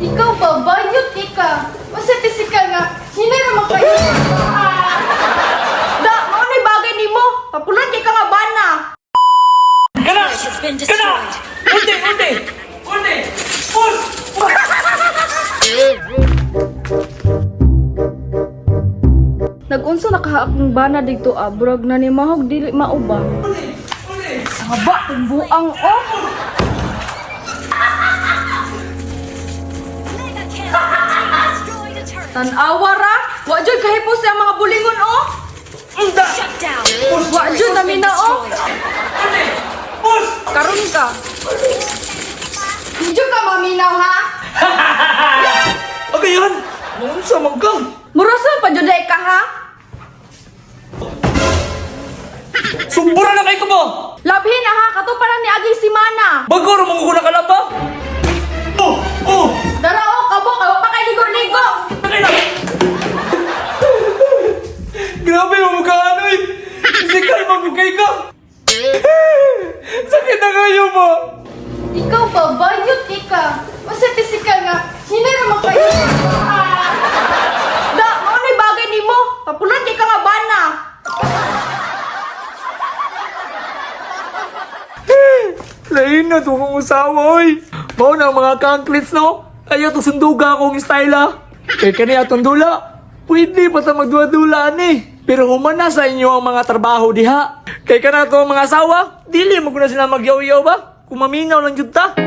Ikaw ba? Bayot ka. Masa pisikal nga. Hindi naman kayo. Da, maunay bagay ni mo. Papulan kay ka nga bana. Kana! Kana! Unti! Unti! Unti! Push! Nag-unsa nakahaak ng bana dito burag na ni mahog dili mauba. Unti! Unti! Saba, buang oh. Tanawa ra, wa jud kahipos sa mga bulingon oh. Unda! Wa jud namin na oh. Unti! Push! Karon ka. Hindi ka maminaw ha? Okay yan! Maunsa man ka! Murasan pa jud ka ha? Sumbura na kay ko mo! Labhin na ha, katuparan ni Agi si Mana. Bagor mong kuna ka lang ba? Oh! Oh! Dara oh, kabo kayo pa kay ligo-ligo. Takay na! Grabe mo mukha ano eh! Sikal magmukay ka! Sakit na kayo mo! Ikaw ba? Bayot ka. Masa pisikal nga. Hindi naman kayo. Da, maunay bagay ni mo. Papulan kay ka nga bana. Lain na ito kong usawa, oy! Mao na ang mga kanklits, no? Ayaw to sunduga akong style, ha? Kaya kaniya itong dula. Pwede pa ta magdula-dulaan, eh. Pero humana sa inyo ang mga trabaho diha. Kaya ka na ito ang mga asawa. Dili mo ko na sila magyaw-yaw ba? Kung maminaw lang jud ta.